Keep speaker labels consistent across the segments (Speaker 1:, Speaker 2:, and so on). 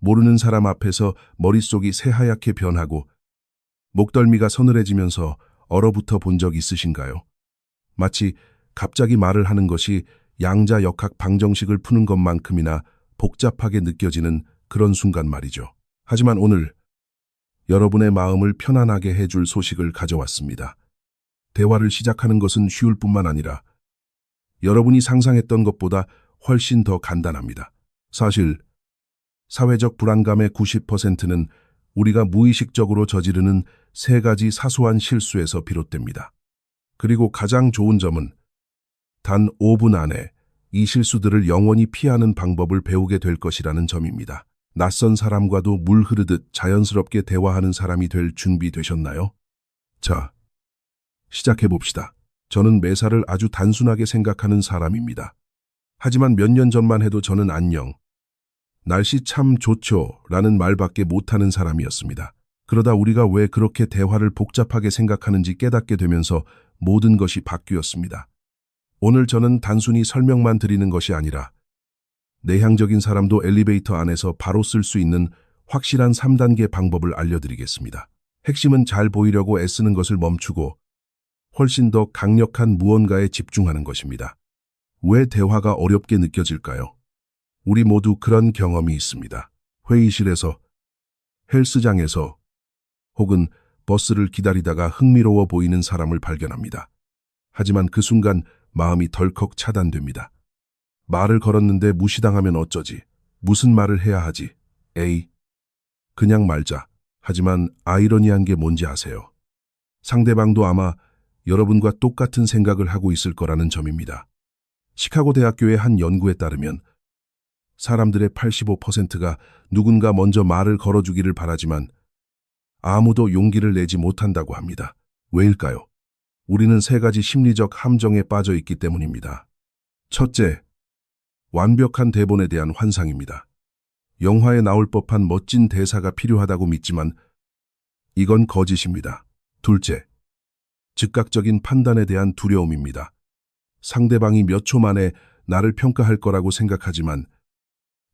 Speaker 1: 모르는 사람 앞에서 머릿속이 새하얗게 변하고 목덜미가 서늘해지면서 얼어붙어 본 적 있으신가요? 마치 갑자기 말을 하는 것이 양자 역학 방정식을 푸는 것만큼이나 복잡하게 느껴지는 그런 순간 말이죠. 하지만 오늘 여러분의 마음을 편안하게 해줄 소식을 가져왔습니다. 대화를 시작하는 것은 쉬울 뿐만 아니라 여러분이 상상했던 것보다 훨씬 더 간단합니다. 사실 사회적 불안감의 90%는 우리가 무의식적으로 저지르는 3가지 사소한 실수에서 비롯됩니다. 그리고 가장 좋은 점은 단 5분 안에 이 실수들을 영원히 피하는 방법을 배우게 될 것이라는 점입니다. 낯선 사람과도 물 흐르듯 자연스럽게 대화하는 사람이 될 준비 되셨나요? 자, 시작해봅시다. 저는 매사를 아주 단순하게 생각하는 사람입니다. 하지만 몇 년 전만 해도 저는 안녕, 날씨 참 좋죠 라는 말밖에 못하는 사람이었습니다. 그러다 우리가 왜 그렇게 대화를 복잡하게 생각하는지 깨닫게 되면서 모든 것이 바뀌었습니다. 오늘 저는 단순히 설명만 드리는 것이 아니라 내향적인 사람도 엘리베이터 안에서 바로 쓸 수 있는 확실한 3단계 방법을 알려드리겠습니다. 핵심은 잘 보이려고 애쓰는 것을 멈추고 훨씬 더 강력한 무언가에 집중하는 것입니다. 왜 대화가 어렵게 느껴질까요? 우리 모두 그런 경험이 있습니다. 회의실에서, 헬스장에서, 혹은 버스를 기다리다가 흥미로워 보이는 사람을 발견합니다. 하지만 그 순간 마음이 덜컥 차단됩니다. 말을 걸었는데 무시당하면 어쩌지? 무슨 말을 해야 하지? 에이, 그냥 말자. 하지만 아이러니한 게 뭔지 아세요? 상대방도 아마 여러분과 똑같은 생각을 하고 있을 거라는 점입니다. 시카고 대학교의 한 연구에 따르면 사람들의 85%가 누군가 먼저 말을 걸어주기를 바라지만 아무도 용기를 내지 못한다고 합니다. 왜일까요? 우리는 3가지 심리적 함정에 빠져 있기 때문입니다. 첫째, 완벽한 대본에 대한 환상입니다. 영화에 나올 법한 멋진 대사가 필요하다고 믿지만 이건 거짓입니다. 둘째, 즉각적인 판단에 대한 두려움입니다. 상대방이 몇 초 만에 나를 평가할 거라고 생각하지만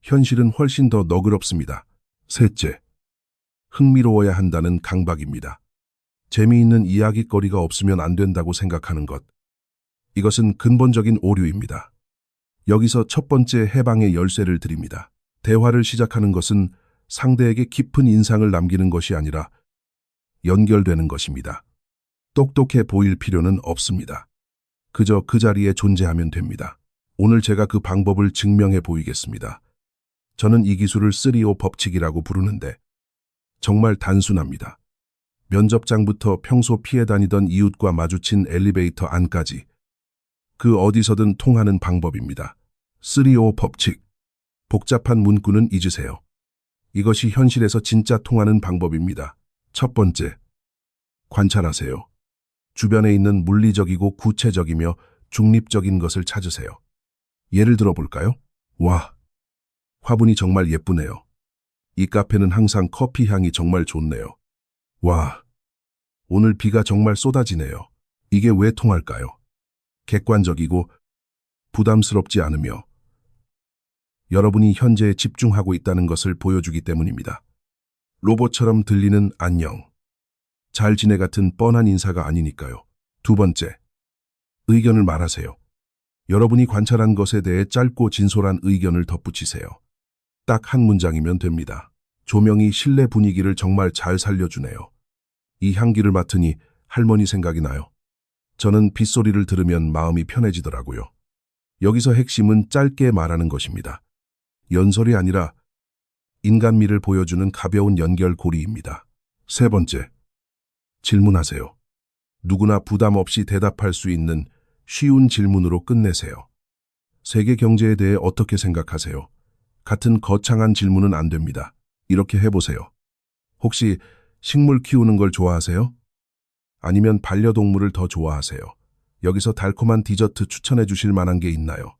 Speaker 1: 현실은 훨씬 더 너그럽습니다. 셋째, 흥미로워야 한다는 강박입니다. 재미있는 이야깃거리가 없으면 안 된다고 생각하는 것. 이것은 근본적인 오류입니다. 여기서 첫 번째 해방의 열쇠를 드립니다. 대화를 시작하는 것은 상대에게 깊은 인상을 남기는 것이 아니라 연결되는 것입니다. 똑똑해 보일 필요는 없습니다. 그저 그 자리에 존재하면 됩니다. 오늘 제가 그 방법을 증명해 보이겠습니다. 저는 이 기술을 3O 법칙이라고 부르는데 정말 단순합니다. 면접장부터 평소 피해 다니던 이웃과 마주친 엘리베이터 안까지 그 어디서든 통하는 방법입니다. 3O 법칙. 복잡한 문구는 잊으세요. 이것이 현실에서 진짜 통하는 방법입니다. 첫 번째, 관찰하세요. 주변에 있는 물리적이고 구체적이며 중립적인 것을 찾으세요. 예를 들어 볼까요? 와, 화분이 정말 예쁘네요. 이 카페는 항상 커피 향이 정말 좋네요. 와, 오늘 비가 정말 쏟아지네요. 이게 왜 통할까요? 객관적이고 부담스럽지 않으며 여러분이 현재에 집중하고 있다는 것을 보여주기 때문입니다. 로봇처럼 들리는 안녕, 잘 지내 같은 뻔한 인사가 아니니까요. 두 번째, 의견을 말하세요. 여러분이 관찰한 것에 대해 짧고 진솔한 의견을 덧붙이세요. 딱 한 문장이면 됩니다. 조명이 실내 분위기를 정말 잘 살려주네요. 이 향기를 맡으니 할머니 생각이 나요. 저는 빗소리를 들으면 마음이 편해지더라고요. 여기서 핵심은 짧게 말하는 것입니다. 연설이 아니라 인간미를 보여주는 가벼운 연결고리입니다. 세 번째, 질문하세요. 누구나 부담 없이 대답할 수 있는 쉬운 질문으로 끝내세요. 세계 경제에 대해 어떻게 생각하세요? 같은 거창한 질문은 안 됩니다. 이렇게 해보세요. 혹시 식물 키우는 걸 좋아하세요? 아니면 반려동물을 더 좋아하세요? 여기서 달콤한 디저트 추천해 주실 만한 게 있나요?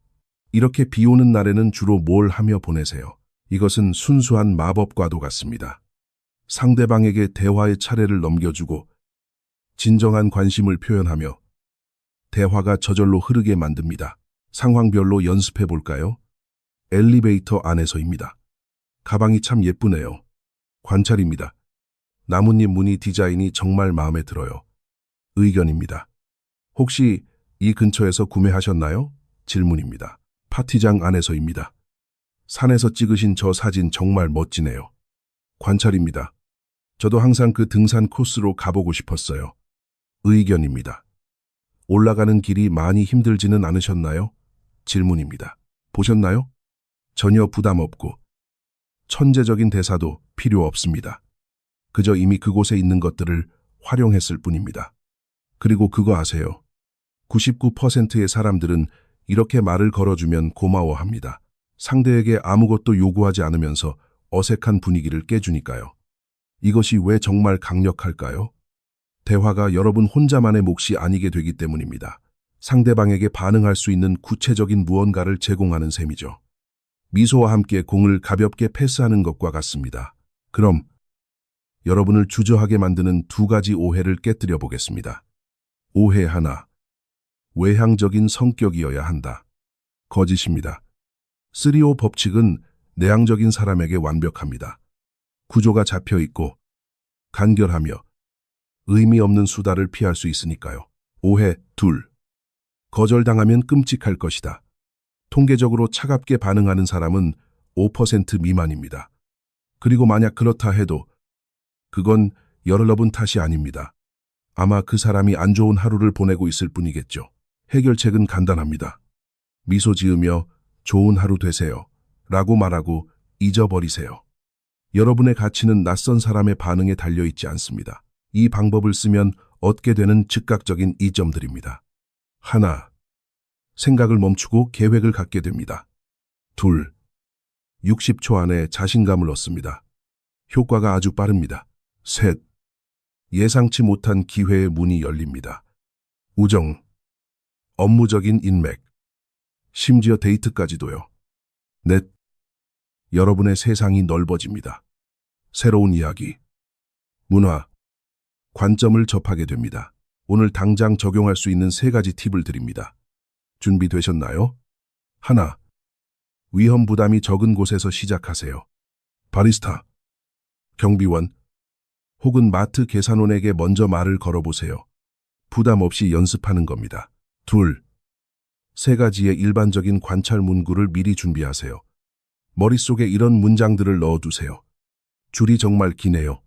Speaker 1: 이렇게 비 오는 날에는 주로 뭘 하며 보내세요? 이것은 순수한 마법과도 같습니다. 상대방에게 대화의 차례를 넘겨주고 진정한 관심을 표현하며 대화가 저절로 흐르게 만듭니다. 상황별로 연습해 볼까요? 엘리베이터 안에서입니다. 가방이 참 예쁘네요. 관찰입니다. 나뭇잎 무늬 디자인이 정말 마음에 들어요. 의견입니다. 혹시 이 근처에서 구매하셨나요? 질문입니다. 파티장 안에서입니다. 산에서 찍으신 저 사진 정말 멋지네요. 관찰입니다. 저도 항상 그 등산 코스로 가보고 싶었어요. 의견입니다. 올라가는 길이 많이 힘들지는 않으셨나요? 질문입니다. 보셨나요? 전혀 부담 없고 천재적인 대사도 필요 없습니다. 그저 이미 그곳에 있는 것들을 활용했을 뿐입니다. 그리고 그거 아세요? 99%의 사람들은 이렇게 말을 걸어주면 고마워합니다. 상대에게 아무것도 요구하지 않으면서 어색한 분위기를 깨주니까요. 이것이 왜 정말 강력할까요? 대화가 여러분 혼자만의 몫이 아니게 되기 때문입니다. 상대방에게 반응할 수 있는 구체적인 무언가를 제공하는 셈이죠. 미소와 함께 공을 가볍게 패스하는 것과 같습니다. 그럼 여러분을 주저하게 만드는 두 가지 오해를 깨뜨려 보겠습니다. 오해 하나. 외향적인 성격이어야 한다. 거짓입니다. 3-5 법칙은 내향적인 사람에게 완벽합니다. 구조가 잡혀 있고 간결하며 의미 없는 수다를 피할 수 있으니까요. 오해 둘. 거절당하면 끔찍할 것이다. 통계적으로 차갑게 반응하는 사람은 5% 미만입니다. 그리고 만약 그렇다 해도 그건 여러분 탓이 아닙니다. 아마 그 사람이 안 좋은 하루를 보내고 있을 뿐이겠죠. 해결책은 간단합니다. 미소 지으며 좋은 하루 되세요 라고 말하고 잊어버리세요. 여러분의 가치는 낯선 사람의 반응에 달려있지 않습니다. 이 방법을 쓰면 얻게 되는 즉각적인 이점들입니다. 하나. 생각을 멈추고 계획을 갖게 됩니다. 둘. 60초 안에 자신감을 얻습니다. 효과가 아주 빠릅니다. 셋. 예상치 못한 기회의 문이 열립니다. 우정, 업무적인 인맥, 심지어 데이트까지도요. 넷. 여러분의 세상이 넓어집니다. 새로운 이야기, 문화, 관점을 접하게 됩니다. 오늘 당장 적용할 수 있는 3가지 팁을 드립니다. 준비되셨나요? 하나. 위험 부담이 적은 곳에서 시작하세요. 바리스타, 경비원, 혹은 마트 계산원에게 먼저 말을 걸어보세요. 부담 없이 연습하는 겁니다. 둘. 3가지의 일반적인 관찰 문구를 미리 준비하세요. 머릿속에 이런 문장들을 넣어두세요. 줄이 정말 기네요.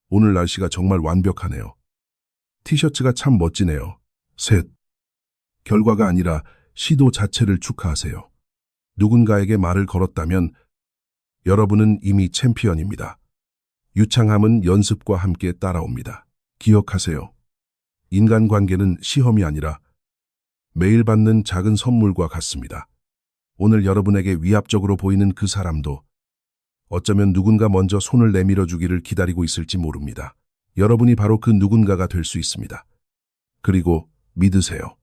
Speaker 1: 오늘 날씨가 정말 완벽하네요. 티셔츠가 참 멋지네요. 셋. 결과가 아니라 시도 자체를 축하하세요. 누군가에게 말을 걸었다면 여러분은 이미 챔피언입니다. 유창함은 연습과 함께 따라옵니다. 기억하세요. 인간관계는 시험이 아니라 매일 받는 작은 선물과 같습니다. 오늘 여러분에게 위압적으로 보이는 그 사람도 어쩌면 누군가 먼저 손을 내밀어 주기를 기다리고 있을지 모릅니다. 여러분이 바로 그 누군가가 될 수 있습니다. 그리고 믿으세요.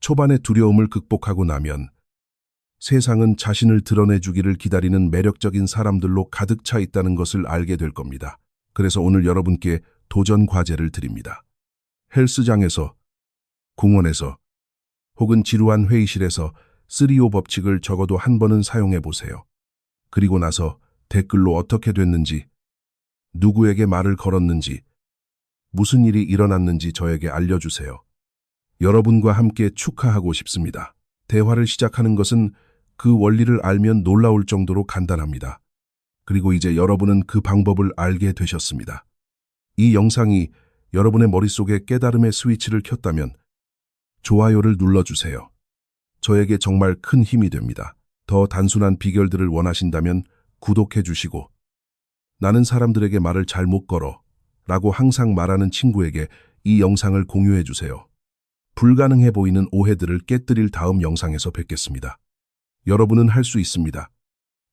Speaker 1: 초반의 두려움을 극복하고 나면 세상은 자신을 드러내주기를 기다리는 매력적인 사람들로 가득 차 있다는 것을 알게 될 겁니다. 그래서 오늘 여러분께 도전 과제를 드립니다. 헬스장에서, 공원에서, 혹은 지루한 회의실에서 3-5 법칙을 적어도 한 번은 사용해 보세요. 그리고 나서 댓글로 어떻게 됐는지, 누구에게 말을 걸었는지, 무슨 일이 일어났는지 저에게 알려주세요. 여러분과 함께 축하하고 싶습니다. 대화를 시작하는 것은 그 원리를 알면 놀라울 정도로 간단합니다. 그리고 이제 여러분은 그 방법을 알게 되셨습니다. 이 영상이 여러분의 머릿속에 깨달음의 스위치를 켰다면 좋아요를 눌러주세요. 저에게 정말 큰 힘이 됩니다. 더 단순한 비결들을 원하신다면 구독해 주시고 나는 사람들에게 말을 잘 못 걸어 라고 항상 말하는 친구에게 이 영상을 공유해 주세요. 불가능해 보이는 오해들을 깨뜨릴 다음 영상에서 뵙겠습니다. 여러분은 할 수 있습니다.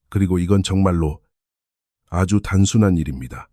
Speaker 1: 그리고 이건 정말로 아주 단순한 일입니다.